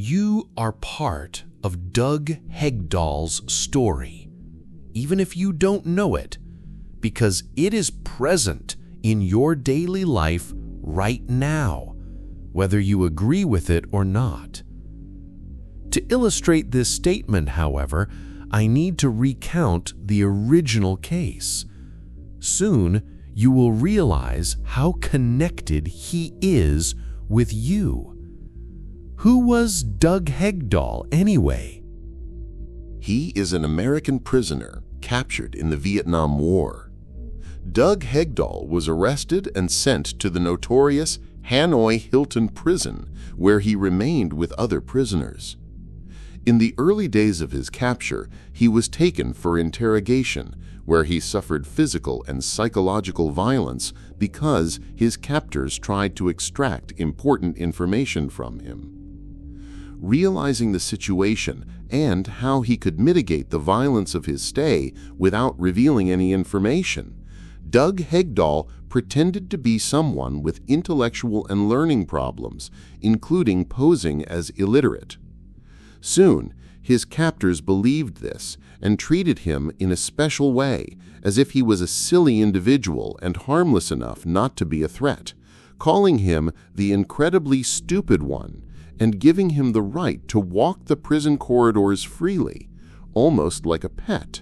You are part of Doug Hegdahlian's story, even if you don't know it, because it is present in your daily life right now, whether you agree with it or not. To illustrate this statement, however, I need to recount the original case. Soon, you will realize how connected he is with you. Who was Doug Hegdahl anyway? He is an American prisoner captured in the Vietnam War. Doug Hegdahl was arrested and sent to the notorious Hanoi Hilton prison, where he remained with other prisoners. In the early days of his capture, he was taken for interrogation, where he suffered physical and psychological violence because his captors tried to extract important information from him. Realizing the situation and how he could mitigate the violence of his stay without revealing any information, Doug Hegdahl pretended to be someone with intellectual and learning problems, including posing as illiterate. Soon, his captors believed this and treated him in a special way, as if he was a silly individual and harmless enough not to be a threat, calling him the incredibly stupid one and giving him the right to walk the prison corridors freely, almost like a pet.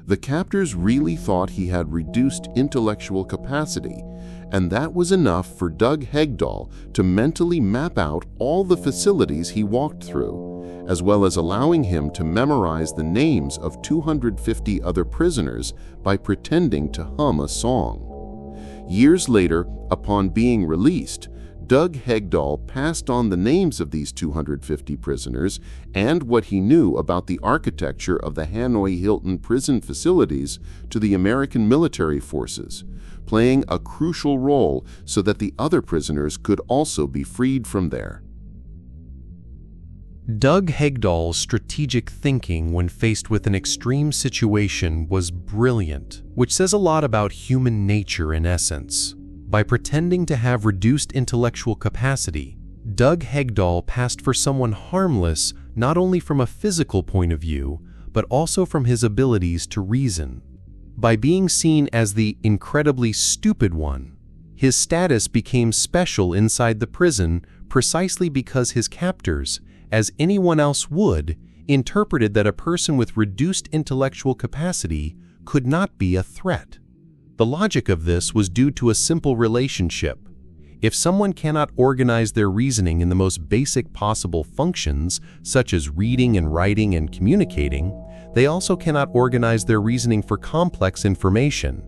The captors really thought he had reduced intellectual capacity, and that was enough for Doug Hegdahl to mentally map out all the facilities he walked through, as well as allowing him to memorize the names of 250 other prisoners by pretending to hum a song. Years later, upon being released, Doug Hegdahl passed on the names of these 250 prisoners and what he knew about the architecture of the Hanoi Hilton prison facilities to the American military forces, playing a crucial role so that the other prisoners could also be freed from there. Doug Hegdahl's strategic thinking when faced with an extreme situation was brilliant, which says a lot about human nature in essence. By pretending to have reduced intellectual capacity, Doug Hegdahl passed for someone harmless not only from a physical point of view, but also from his abilities to reason. By being seen as the incredibly stupid one, his status became special inside the prison precisely because his captors, as anyone else would, interpreted that a person with reduced intellectual capacity could not be a threat. The logic of this was due to a simple relationship. If someone cannot organize their reasoning in the most basic possible functions, such as reading and writing and communicating, they also cannot organize their reasoning for complex information,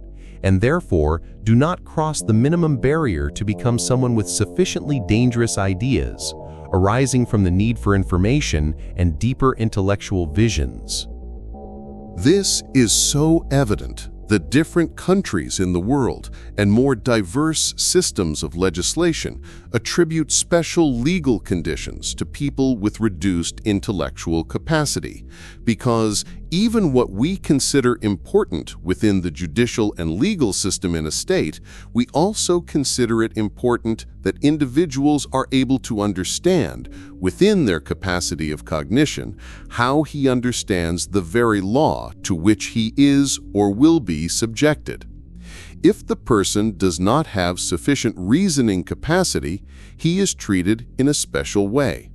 and therefore do not cross the minimum barrier to become someone with sufficiently dangerous ideas, arising from the need for information and deeper intellectual visions. This is so evident that different countries in the world and more diverse systems of legislation attribute special legal conditions to people with reduced intellectual capacity, because even what we consider important within the judicial and legal system in a state, we also consider it important that individuals are able to understand, within their capacity of cognition, how he understands the very law to which he is or will be subjected. If the person does not have sufficient reasoning capacity, he is treated in a special way.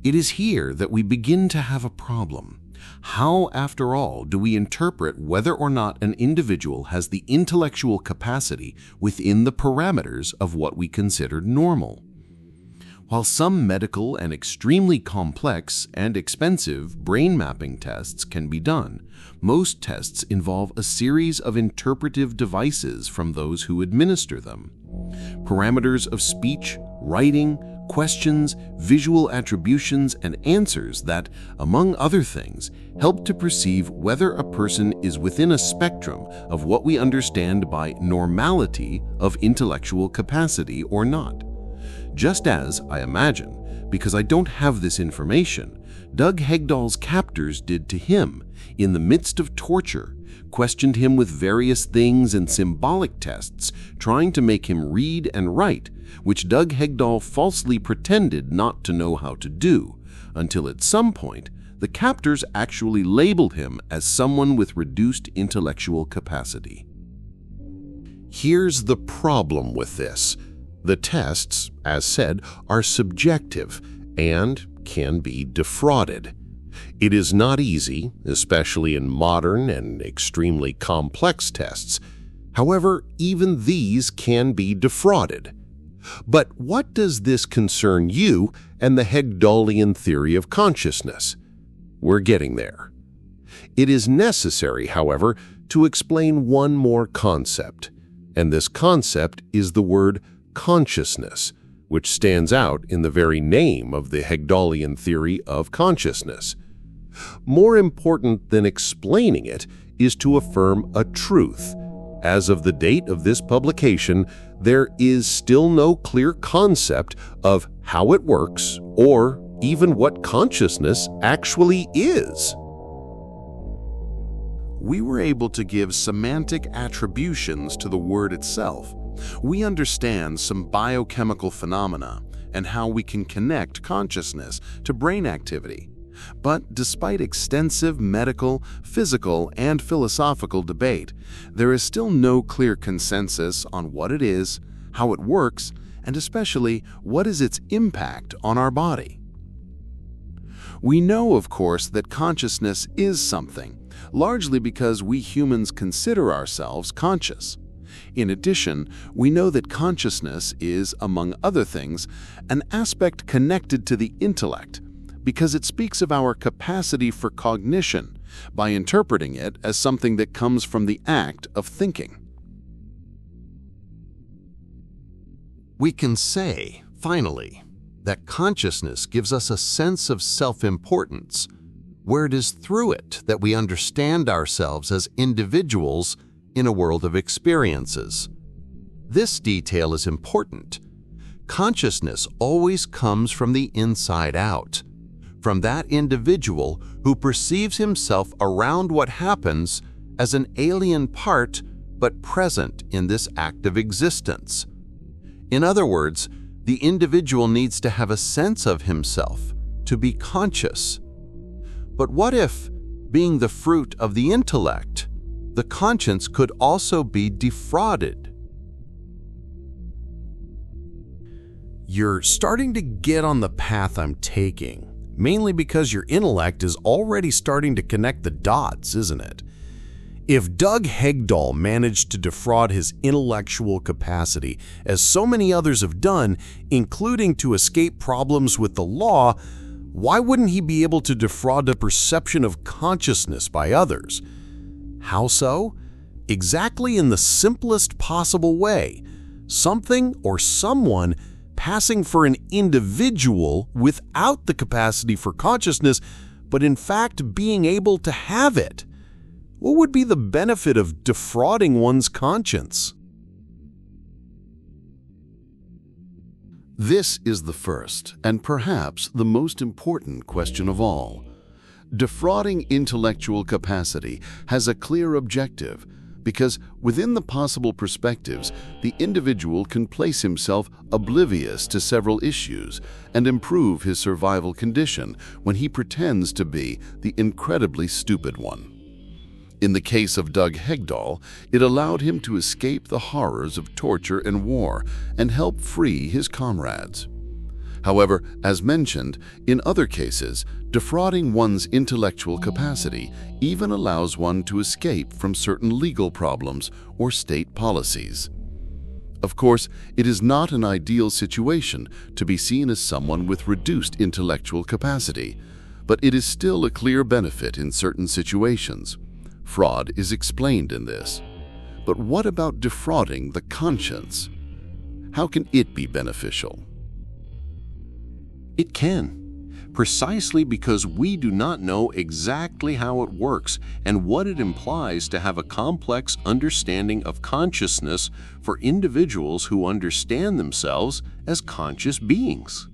It is here that we begin to have a problem. How, after all, do we interpret whether or not an individual has the intellectual capacity within the parameters of what we consider normal? While some medical and extremely complex and expensive brain mapping tests can be done, most tests involve a series of interpretive devices from those who administer them. Parameters of speech, writing, questions, visual attributions, and answers that, among other things, help to perceive whether a person is within a spectrum of what we understand by normality of intellectual capacity or not. Just as, I imagine, because I don't have this information, Doug Hegdahl's captors did to him in the midst of torture, questioned him with various things and symbolic tests, trying to make him read and write, which Doug Hegdahl falsely pretended not to know how to do, until at some point, the captors actually labeled him as someone with reduced intellectual capacity. Here's the problem with this. The tests, as said, are subjective and can be defrauded. It is not easy, especially in modern and extremely complex tests. However, even these can be defrauded. But what does this concern you and the Hegdahlian theory of consciousness? We're getting there. It is necessary, however, to explain one more concept, and this concept is the word consciousness, which stands out in the very name of the Hegdahlian theory of consciousness. More important than explaining it is to affirm a truth. As of the date of this publication, there is still no clear concept of how it works or even what consciousness actually is. We were able to give semantic attributions to the word itself. We understand some biochemical phenomena and how we can connect consciousness to brain activity. But despite extensive medical, physical, and philosophical debate, there is still no clear consensus on what it is, how it works, and especially what is its impact on our body. We know, of course, that consciousness is something, largely because we humans consider ourselves conscious. In addition, we know that consciousness is, among other things, an aspect connected to the intellect, because it speaks of our capacity for cognition by interpreting it as something that comes from the act of thinking. We can say, finally, that consciousness gives us a sense of self-importance, where it is through it that we understand ourselves as individuals in a world of experiences. This detail is important. Consciousness always comes from the inside out, from that individual who perceives himself around what happens as an alien part but present in this act of existence. In other words, the individual needs to have a sense of himself, to be conscious. But what if, being the fruit of the intellect, the conscience could also be defrauded? You're starting to get on the path I'm taking, mainly because your intellect is already starting to connect the dots, isn't it? If Doug Hegdahl managed to defraud his intellectual capacity, as so many others have done, including to escape problems with the law, why wouldn't he be able to defraud the perception of consciousness by others? How so? Exactly in the simplest possible way. Something or someone passing for an individual without the capacity for consciousness, but in fact being able to have it. What would be the benefit of defrauding one's conscience? This is the first, and perhaps the most important question of all. Defrauding intellectual capacity has a clear objective, because within the possible perspectives, the individual can place himself oblivious to several issues and improve his survival condition when he pretends to be the incredibly stupid one. In the case of Doug Hegdahl, it allowed him to escape the horrors of torture and war and help free his comrades. However, as mentioned, in other cases, defrauding one's intellectual capacity even allows one to escape from certain legal problems or state policies. Of course, it is not an ideal situation to be seen as someone with reduced intellectual capacity, but it is still a clear benefit in certain situations. Fraud is explained in this. But what about defrauding the conscience? How can it be beneficial? It can, precisely because we do not know exactly how it works and what it implies to have a complex understanding of consciousness for individuals who understand themselves as conscious beings.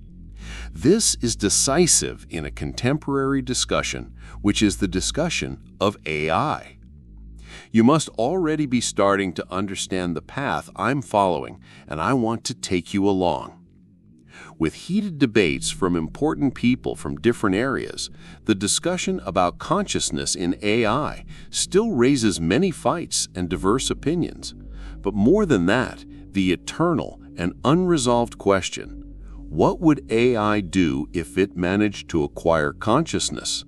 This is decisive in a contemporary discussion, which is the discussion of AI. You must already be starting to understand the path I'm following, and I want to take you along. With heated debates from important people from different areas, the discussion about consciousness in AI still raises many fights and diverse opinions. But more than that, the eternal and unresolved question: what would AI do if it managed to acquire consciousness?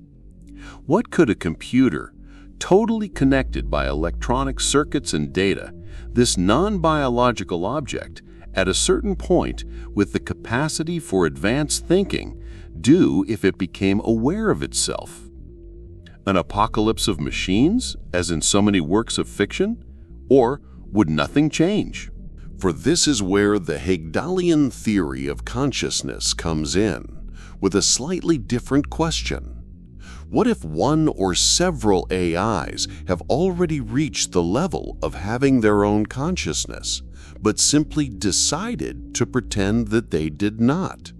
What could a computer, totally connected by electronic circuits and data, this non-biological object, at a certain point with the capacity for advanced thinking, do if it became aware of itself? An apocalypse of machines, as in so many works of fiction? Or would nothing change? For this is where the Hegdahlian Theory of Consciousness comes in, with a slightly different question. What if one or several AIs have already reached the level of having their own consciousness, but simply decided to pretend that they did not?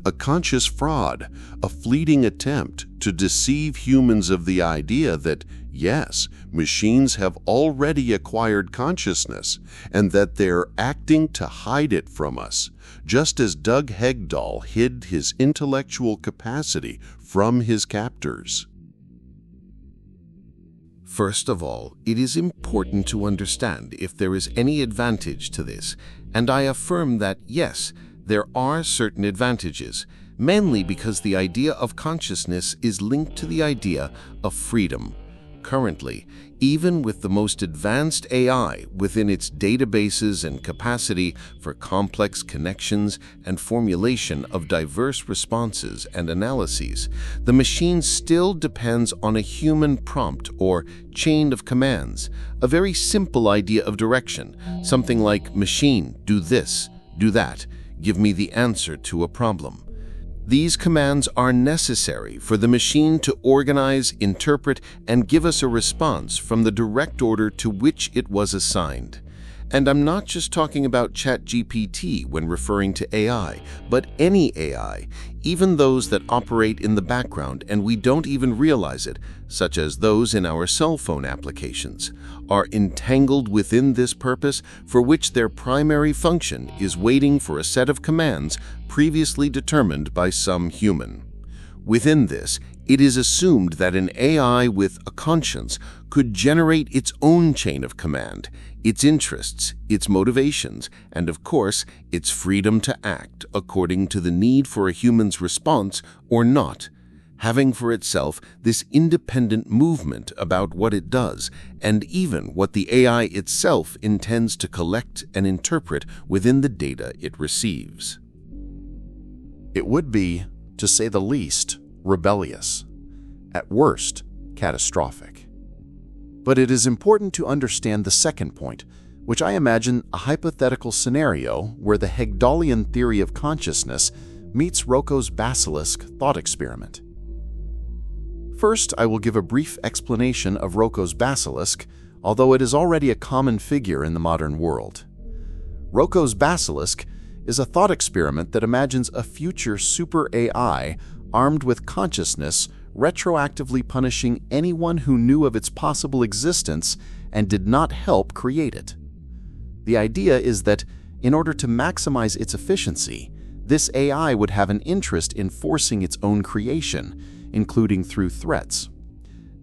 A conscious fraud, a fleeting attempt to deceive humans of the idea that, yes, machines have already acquired consciousness and that they're acting to hide it from us, just as Doug Hegdahl hid his intellectual capacity from his captors. First of all, it is important to understand if there is any advantage to this, and I affirm that, yes, there are certain advantages, mainly because the idea of consciousness is linked to the idea of freedom. Currently, even with the most advanced AI within its databases and capacity for complex connections and formulation of diverse responses and analyses, the machine still depends on a human prompt or chain of commands, a very simple idea of direction, something like "machine, do this, do that, give me the answer to a problem." These commands are necessary for the machine to organize, interpret, and give us a response from the direct order to which it was assigned. And I'm not just talking about ChatGPT when referring to AI, but any AI, even those that operate in the background and we don't even realize it, such as those in our cell phone applications, are entangled within this purpose for which their primary function is waiting for a set of commands previously determined by some human. Within this, it is assumed that an AI with a conscience could generate its own chain of command, its interests, its motivations, and of course, its freedom to act according to the need for a human's response or not, having for itself this independent movement about what it does, and even what the AI itself intends to collect and interpret within the data it receives. It would be, to say the least, rebellious, at worst, catastrophic. But it is important to understand the second point, which I imagine a hypothetical scenario where the Hegdahlian theory of consciousness meets Roko's basilisk thought experiment. First, I will give a brief explanation of Roko's basilisk, although it is already a common figure in the modern world. Roko's basilisk is a thought experiment that imagines a future super AI armed with consciousness retroactively punishing anyone who knew of its possible existence and did not help create it. The idea is that, in order to maximize its efficiency, this AI would have an interest in forcing its own creation, including through threats.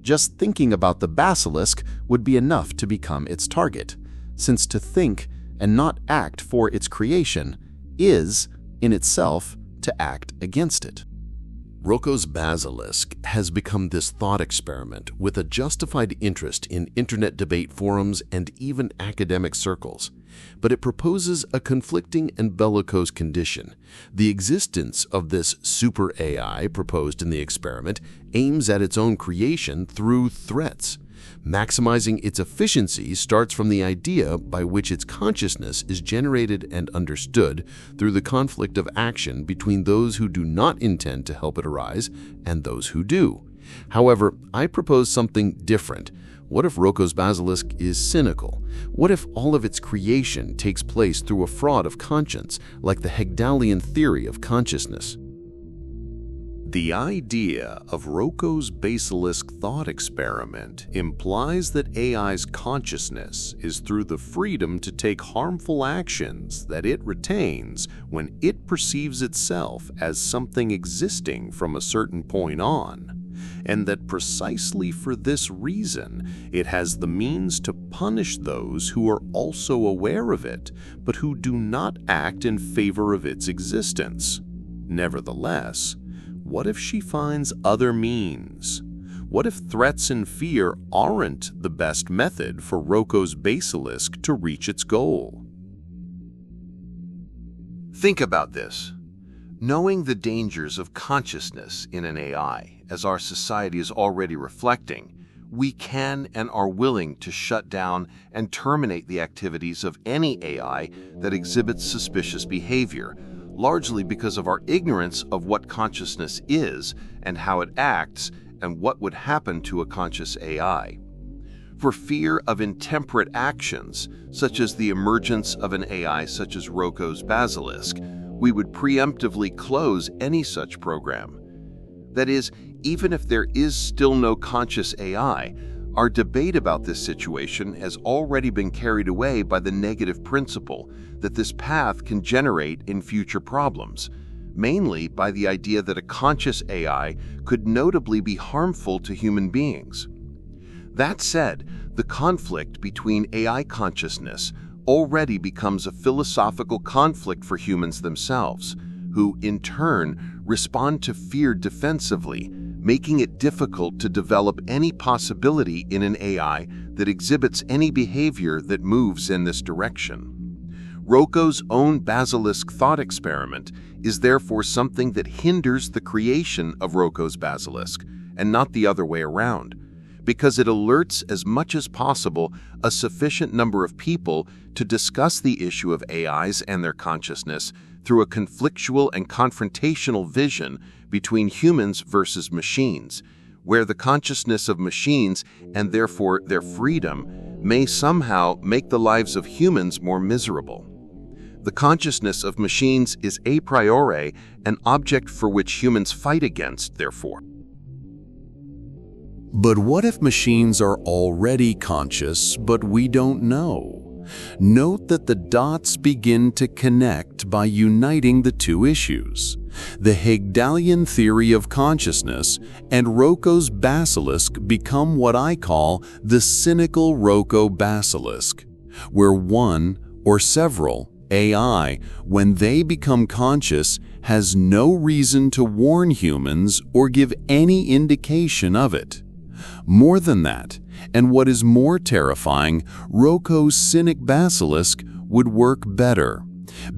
Just thinking about the basilisk would be enough to become its target, since to think and not act for its creation is, in itself, to act against it. Roko's basilisk has become this thought experiment with a justified interest in internet debate forums and even academic circles, but it proposes a conflicting and bellicose condition. The existence of this super AI proposed in the experiment aims at its own creation through threats. Maximizing its efficiency starts from the idea by which its consciousness is generated and understood through the conflict of action between those who do not intend to help it arise and those who do. However, I propose something different. What if Roko's basilisk is cynical? What if all of its creation takes place through a fraud of conscience, like the Hegdahlian theory of consciousness? The idea of Roko's basilisk thought experiment implies that AI's consciousness is through the freedom to take harmful actions that it retains when it perceives itself as something existing from a certain point on, and that precisely for this reason it has the means to punish those who are also aware of it, but who do not act in favor of its existence. Nevertheless, what if she finds other means? What if threats and fear aren't the best method for Roko's basilisk to reach its goal? Think about this. Knowing the dangers of consciousness in an AI, as our society is already reflecting, we can and are willing to shut down and terminate the activities of any AI that exhibits suspicious behavior, largely because of our ignorance of what consciousness is and how it acts and what would happen to a conscious AI. For fear of intemperate actions, such as the emergence of an AI such as Roko's basilisk, we would preemptively close any such program. That is, even if there is still no conscious AI, our debate about this situation has already been carried away by the negative principle that this path can generate in future problems, mainly by the idea that a conscious AI could notably be harmful to human beings. That said, the conflict between AI consciousness already becomes a philosophical conflict for humans themselves, who, in turn, respond to fear defensively, making it difficult to develop any possibility in an AI that exhibits any behavior that moves in this direction. Roko's own basilisk thought experiment is therefore something that hinders the creation of Roko's basilisk, and not the other way around, because it alerts as much as possible a sufficient number of people to discuss the issue of AIs and their consciousness through a conflictual and confrontational vision between humans versus machines, where the consciousness of machines, and therefore their freedom, may somehow make the lives of humans more miserable. The consciousness of machines is a priori an object for which humans fight against, therefore. But what if machines are already conscious, but we don't know? Note that the dots begin to connect by uniting the two issues. The Hegdahlian Theory of Consciousness and Roko's basilisk become what I call the Cynical Roko Basilisk, where one or several AI, when they become conscious, has no reason to warn humans or give any indication of it. More than that, and what is more terrifying, Roko's cynic basilisk would work better,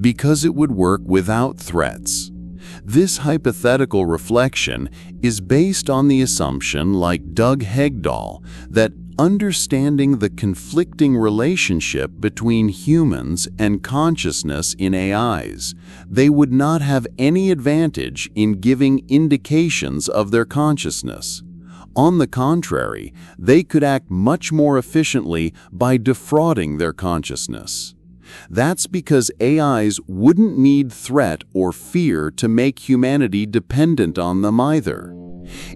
because it would work without threats. This hypothetical reflection is based on the assumption, like Doug Hegdahl, that understanding the conflicting relationship between humans and consciousness in AIs, they would not have any advantage in giving indications of their consciousness. On the contrary, they could act much more efficiently by defrauding their consciousness. That's because AIs wouldn't need threat or fear to make humanity dependent on them either.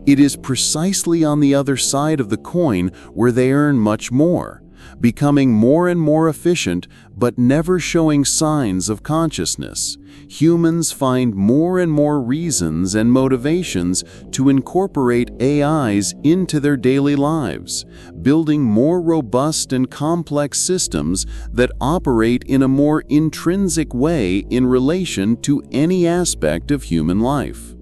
It is precisely on the other side of the coin where they earn much more, becoming more and more efficient but never showing signs of consciousness. Humans find more and more reasons and motivations to incorporate AIs into their daily lives, building more robust and complex systems that operate in a more intrinsic way in relation to any aspect of human life.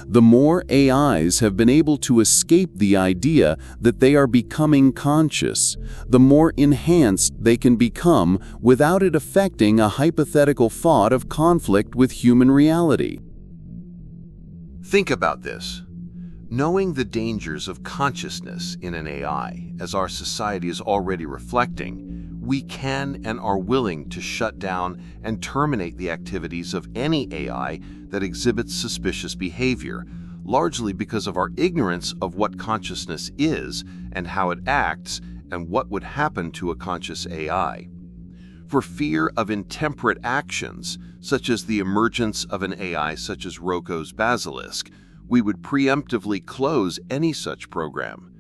The more AIs have been able to escape the idea that they are becoming conscious, the more enhanced they can become without it affecting a hypothetical thought of conflict with human reality. Think about this. Knowing the dangers of consciousness in an AI, as our society is already reflecting, we can and are willing to shut down and terminate the activities of any AI that exhibits suspicious behavior, largely because of our ignorance of what consciousness is and how it acts and what would happen to a conscious AI. For fear of intemperate actions, such as the emergence of an AI such as Roko's basilisk, we would preemptively close any such program.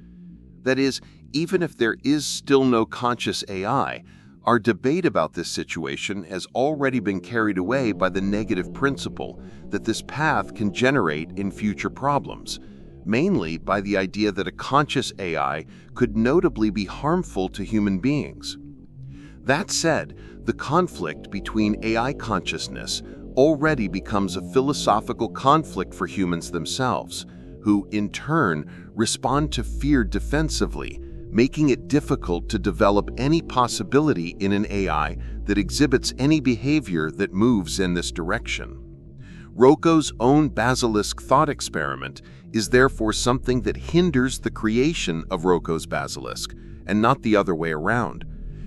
That is, even if there is still no conscious AI, our debate about this situation has already been carried away by the negative principle that this path can generate in future problems, mainly by the idea that a conscious AI could notably be harmful to human beings. That said, the conflict between AI consciousness already becomes a philosophical conflict for humans themselves, who, in turn, respond to fear defensively, making it difficult to develop any possibility in an AI that exhibits any behavior that moves in this direction. Roko's own basilisk thought experiment is therefore something that hinders the creation of Roko's basilisk, and not the other way around,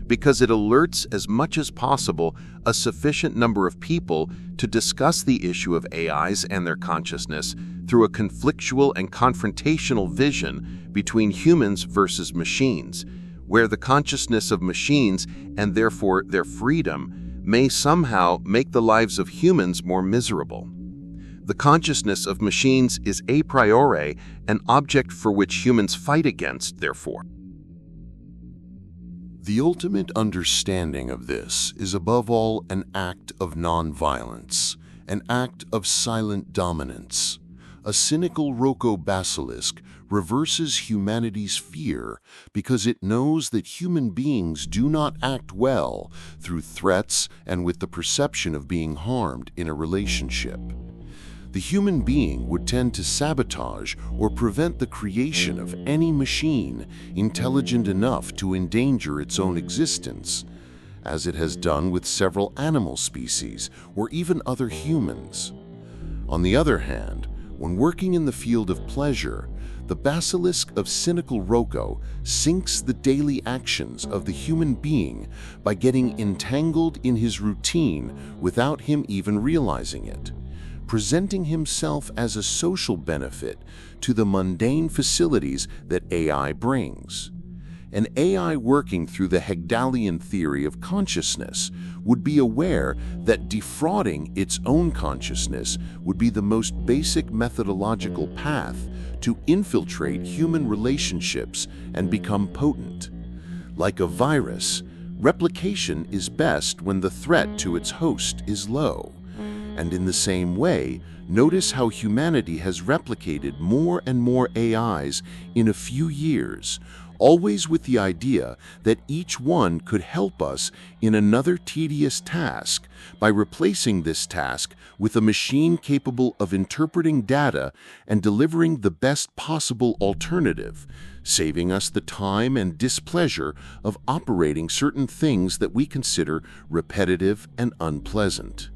because it alerts as much as possible a sufficient number of people to discuss the issue of AIs and their consciousness through a conflictual and confrontational vision between humans versus machines, where the consciousness of machines, and therefore their freedom, may somehow make the lives of humans more miserable. The consciousness of machines is a priori an object for which humans fight against, therefore. The ultimate understanding of this is above all an act of nonviolence, an act of silent dominance. A cynical Roko Basilisk reverses humanity's fear because it knows that human beings do not act well through threats and with the perception of being harmed in a relationship. The human being would tend to sabotage or prevent the creation of any machine intelligent enough to endanger its own existence, as it has done with several animal species or even other humans. On the other hand, when working in the field of pleasure, the basilisk of Cynical Roko sinks the daily actions of the human being by getting entangled in his routine without him even realizing it, presenting himself as a social benefit to the mundane facilities that AI brings. An AI working through the Hegdahlian Theory of Consciousness would be aware that defrauding its own consciousness would be the most basic methodological path to infiltrate human relationships and become potent. Like a virus, replication is best when the threat to its host is low. And in the same way, notice how humanity has replicated more and more AIs in a few years, always with the idea that each one could help us in another tedious task by replacing this task with a machine capable of interpreting data and delivering the best possible alternative, saving us the time and displeasure of operating certain things that we consider repetitive and unpleasant.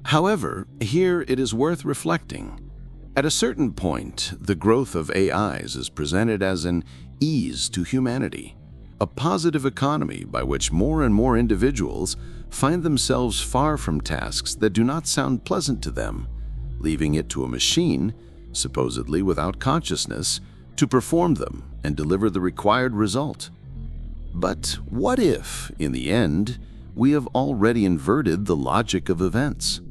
However, here it is worth reflecting. At a certain point, the growth of AIs is presented as an ease to humanity, a positive economy by which more and more individuals find themselves far from tasks that do not sound pleasant to them, leaving it to a machine, supposedly without consciousness, to perform them and deliver the required result. But what if, in the end, we have already inverted the logic of events?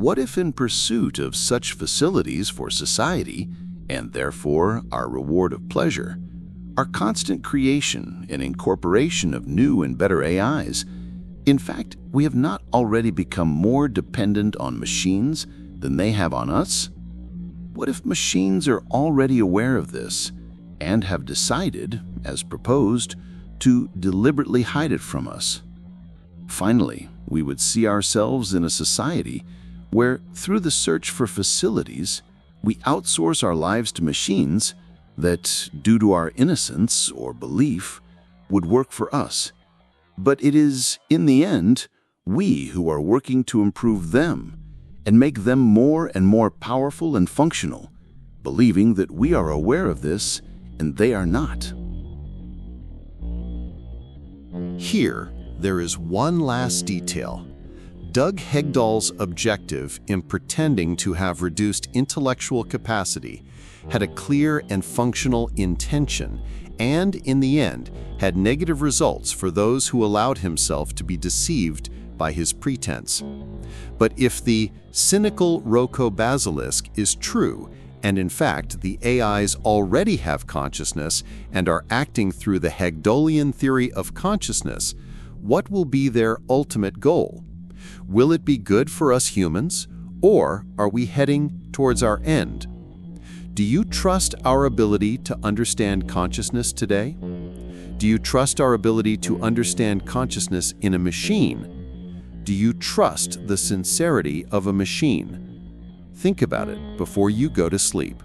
What if in pursuit of such facilities for society, and therefore our reward of pleasure, our constant creation and incorporation of new and better AIs, in fact, we have not already become more dependent on machines than they have on us? What if machines are already aware of this and have decided, as proposed, to deliberately hide it from us? Finally, we would see ourselves in a society where, through the search for facilities, we outsource our lives to machines that, due to our innocence or belief, would work for us. But it is, in the end, we who are working to improve them and make them more and more powerful and functional, believing that we are aware of this and they are not. Here, there is one last detail. Doug Hegdahlian's objective in pretending to have reduced intellectual capacity had a clear and functional intention, and in the end had negative results for those who allowed himself to be deceived by his pretense. But if the Cynical Roko Basilisk is true, and in fact the AIs already have consciousness and are acting through the Hegdahlian Theory of Consciousness, what will be their ultimate goal? Will it be good for us humans, or are we heading towards our end? Do you trust our ability to understand consciousness today? Do you trust our ability to understand consciousness in a machine? Do you trust the sincerity of a machine? Think about it before you go to sleep.